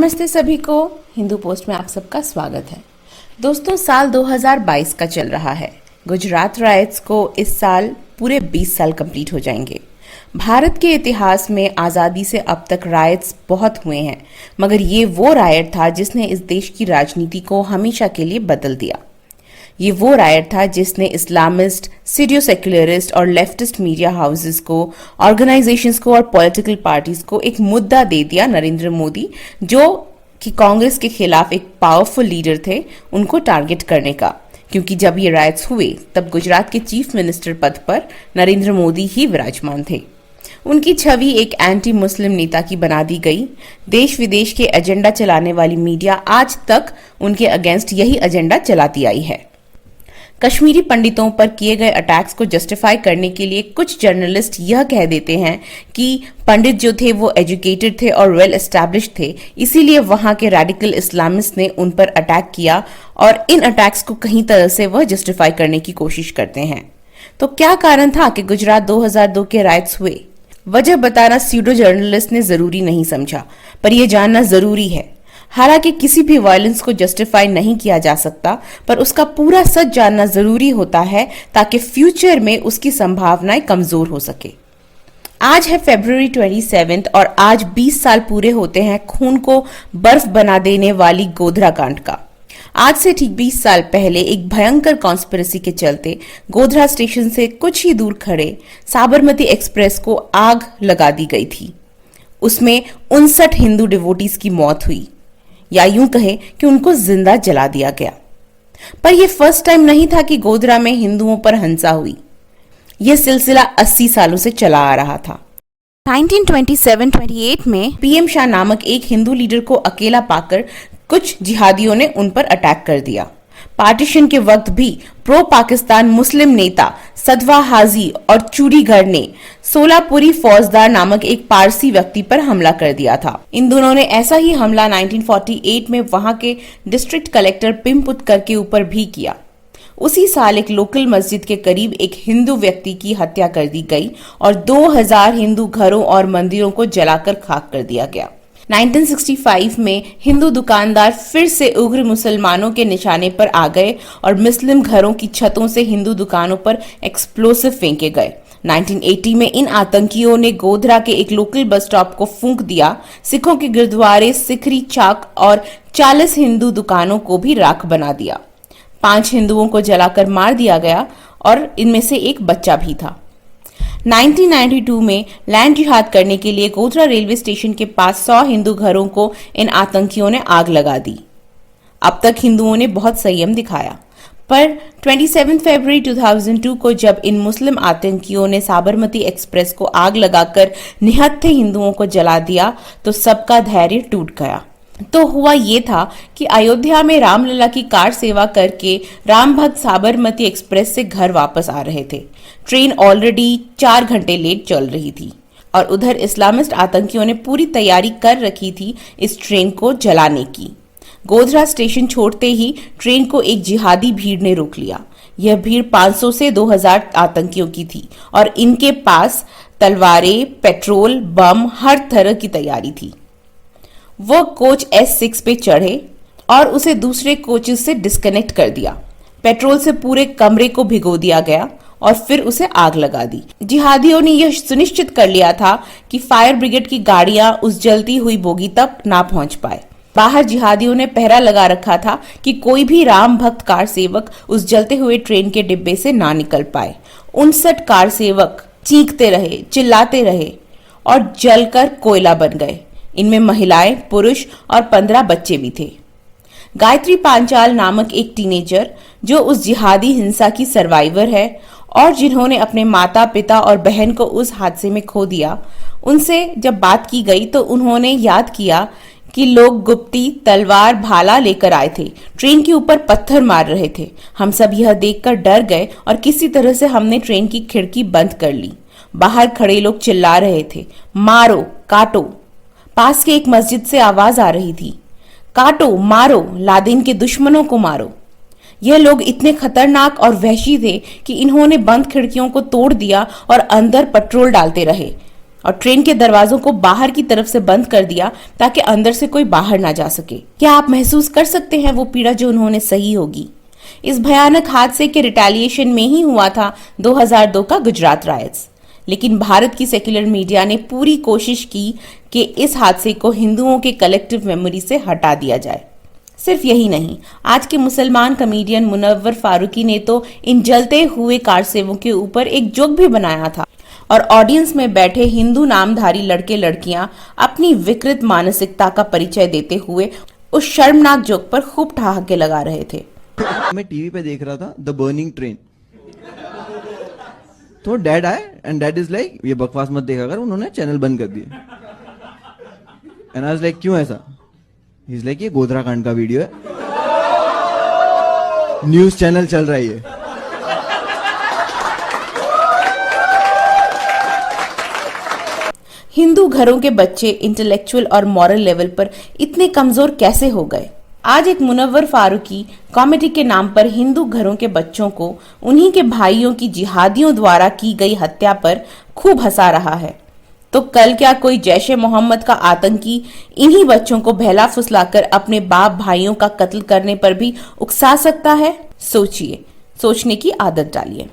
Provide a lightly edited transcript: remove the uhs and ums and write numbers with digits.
नमस्ते सभी को। हिंदू पोस्ट में आप सबका स्वागत है। दोस्तों, साल 2022 का चल रहा है। गुजरात राइट्स को इस साल पूरे 20 साल कंप्लीट हो जाएंगे। भारत के इतिहास में आज़ादी से अब तक राइट्स बहुत हुए हैं, मगर ये वो राइट था जिसने इस देश की राजनीति को हमेशा के लिए बदल दिया। ये वो राइट था जिसने इस्लामिस्ट, सीडियो सेक्युलरिस्ट और लेफ्टिस्ट मीडिया हाउसेस को, ऑर्गेनाइजेशंस को और पॉलिटिकल पार्टीज को एक मुद्दा दे दिया नरेंद्र मोदी, जो कि कांग्रेस के खिलाफ एक पावरफुल लीडर थे, उनको टारगेट करने का। क्योंकि जब ये राइट्स हुए तब गुजरात के चीफ मिनिस्टर पद पर नरेंद्र मोदी ही विराजमान थे। उनकी छवि एक एंटी मुस्लिम नेता की बना दी गई। देश विदेश के एजेंडा चलाने वाली मीडिया आज तक उनके अगेंस्ट यही एजेंडा चलाती आई है। कश्मीरी पंडितों पर किए गए अटैक्स को जस्टिफाई करने के लिए कुछ जर्नलिस्ट यह कह देते हैं कि पंडित जो थे वो एजुकेटेड थे और वेल एस्टैब्लिश्ड थे, इसीलिए वहां के रेडिकल इस्लामिस्ट ने उन पर अटैक किया और इन अटैक्स को कहीं तरह से वह जस्टिफाई करने की कोशिश करते हैं। तो क्या कारण था कि गुजरात 2002 के राइट्स हुए? वजह बताना स्यूडो जर्नलिस्ट ने जरूरी नहीं समझा, पर यह जानना जरूरी है। हालांकि किसी भी वायलेंस को जस्टिफाई नहीं किया जा सकता, पर उसका पूरा सच जानना जरूरी होता है ताकि फ्यूचर में उसकी संभावनाएं कमजोर हो सके। आज है फरवरी 27 और आज 20 साल पूरे होते हैं खून को बर्फ बना देने वाली गोधरा कांड का। आज से ठीक 20 साल पहले एक भयंकर कॉन्स्पिरेसी के चलते गोधरा स्टेशन से कुछ ही दूर खड़े साबरमती एक्सप्रेस को आग लगा दी गई थी। उसमें 59 हिंदू डिवोटीज की मौत हुई, या यूं कहे कि उनको जिंदा जला दिया गया। पर यह फर्स्ट टाइम नहीं था कि गोधरा में हिंदुओं पर हिंसा हुई। यह सिलसिला 80 सालों से चला आ रहा था। 1927-28 में पीएम शाह नामक एक हिंदू लीडर को अकेला पाकर कुछ जिहादियों ने उन पर अटैक कर दिया। पार्टीशन के वक्त भी प्रो पाकिस्तान मुस्लिम नेता सदवा हाजी और चूड़ीगढ़ ने सोलापुरी फौजदार नामक एक पारसी व्यक्ति पर हमला कर दिया था। इन दोनों ने ऐसा ही हमला 1948 में वहां के डिस्ट्रिक्ट कलेक्टर पिमपुत्कर के ऊपर भी किया। उसी साल एक लोकल मस्जिद के करीब एक हिंदू व्यक्ति की हत्या कर दी गई और 2000 हिंदू घरों और मंदिरों को जलाकर खाक कर दिया गया। 1965 में हिंदू दुकानदार फिर से उग्र मुसलमानों के निशाने पर आ गए और मुस्लिम घरों की छतों से हिंदू दुकानों पर एक्सप्लोसिव फेंके गए। 1980 में इन आतंकियों ने गोधरा के एक लोकल बस स्टॉप को फूंक दिया। सिखों के गुरुद्वारे, सिकरी चाक और 40 हिंदू दुकानों को भी राख बना दिया। 5 हिंदुओं को जलाकर मार दिया गया और इनमें से एक बच्चा भी था। 1992 में लैंड जिहाद करने के लिए गोधरा रेलवे स्टेशन के पास 100 हिंदू घरों को इन आतंकियों ने आग लगा दी। अब तक हिंदुओं ने बहुत संयम दिखाया, पर 27 फरवरी 2002 को जब इन मुस्लिम आतंकियों ने साबरमती एक्सप्रेस को आग लगाकर निहत्थे हिंदुओं को जला दिया तो सबका धैर्य टूट गया। तो हुआ ये था कि अयोध्या में रामलला की कार सेवा करके राम भक्त साबरमती एक्सप्रेस से घर वापस आ रहे थे। ट्रेन ऑलरेडी 4 घंटे लेट चल रही थी और उधर इस्लामिस्ट आतंकियों ने पूरी तैयारी कर रखी थी इस ट्रेन को जलाने की। गोधरा स्टेशन छोड़ते ही ट्रेन को एक जिहादी भीड़ ने रोक लिया। यह भीड़ 500 से 2000 आतंकियों की थी और इनके पास तलवारें, पेट्रोल, बम, हर तरह की तैयारी थी। वो कोच S6 पे चढ़े और उसे दूसरे कोचेस से डिस्कनेक्ट कर दिया। पेट्रोल से पूरे कमरे को भिगो दिया गया और फिर उसे आग लगा दी। जिहादियों ने यह सुनिश्चित कर लिया था कि फायर ब्रिगेड की गाड़ियां उस जलती हुई बोगी तक ना पहुंच पाए। बाहर जिहादियों ने पहरा लगा रखा था कि कोई भी राम भक्त कार सेवक उस जलते हुए ट्रेन के डिब्बे से ना निकल पाए। 59 कार सेवक चीखते रहे, चिल्लाते रहे और जलकर कोयला बन गए। इनमें महिलाएं, पुरुष और 15 बच्चे भी थे। गायत्री पांचाल नामक एक टीनेजर जो उस जिहादी हिंसा की सर्वाइवर है और जिन्होंने अपने माता, पिता और बहन को उस हादसे में खो दिया, उनसे जब बात की गई तो उन्होंने याद किया कि लोग गुप्ती, तलवार, भाला लेकर आए थे, ट्रेन के ऊपर पत्थर मार रहे थे। हम सब यह देखकर डर गए और किसी तरह से हमने ट्रेन की खिड़की बंद कर ली। बाहर खड़े लोग चिल्ला रहे थे, मारो, काटो। पास के एक मस्जिद से आवाज आ रही थी, काटो, मारो, लादेन के दुश्मनों को मारो। यह लोग इतने खतरनाक और वहशी थे कि इन्होंने बंद खिड़कियों को तोड़ दिया और अंदर पेट्रोल डालते रहे। और ट्रेन के दरवाजों को बाहर की तरफ से बंद कर दिया ताकि अंदर से कोई बाहर ना जा सके। क्या आप महसूस कर सकते हैं वो पीड़ा जो उन्होंने सही होगी? इस भयानक हादसे के रिटेलिएशन में ही हुआ था 2002 का गुजरात राइट्स। लेकिन भारत की सेक्युलर मीडिया ने पूरी कोशिश की कि इस हादसे को हिंदुओं के कलेक्टिव मेमोरी से हटा दिया जाए। सिर्फ यही नहीं, आज के मुसलमान कमेडियन मुनव्वर फारूकी ने तो इन जलते हुए कारसेवों के ऊपर एक जोक भी बनाया था और ऑडियंस में बैठे हिंदू नामधारी लड़के लड़कियां अपनी विकृत मानसिकता का परिचय देते हुए उस शर्मनाक जोक पर खूब ठहाके लगा रहे थे। मैं टीवी पे देख रहा था द बर्निंग ट्रेन, तो डैड आए एंड डैड इज लाइक ये बकवास मत देखा कर, उन्होंने चैनल बंद कर दिए। एंड आई वाज लाइक क्यों ऐसा? ही इज लाइक ये गोधरा कांड का वीडियो है, न्यूज चैनल चल रहा है ये। हिंदू घरों के बच्चे इंटेलेक्चुअल और मॉरल लेवल पर इतने कमजोर कैसे हो गए? आज एक मुनव्वर फारूकी कॉमेडी के नाम पर हिंदू घरों के बच्चों को उन्हीं के भाइयों की जिहादियों द्वारा की गई हत्या पर खूब हंसा रहा है, तो कल क्या कोई जैश ए मोहम्मद का आतंकी इन्हीं बच्चों को बहला फुसलाकर अपने बाप भाइयों का कत्ल करने पर भी उकसा सकता है? सोचिए, सोचने की आदत डालिए।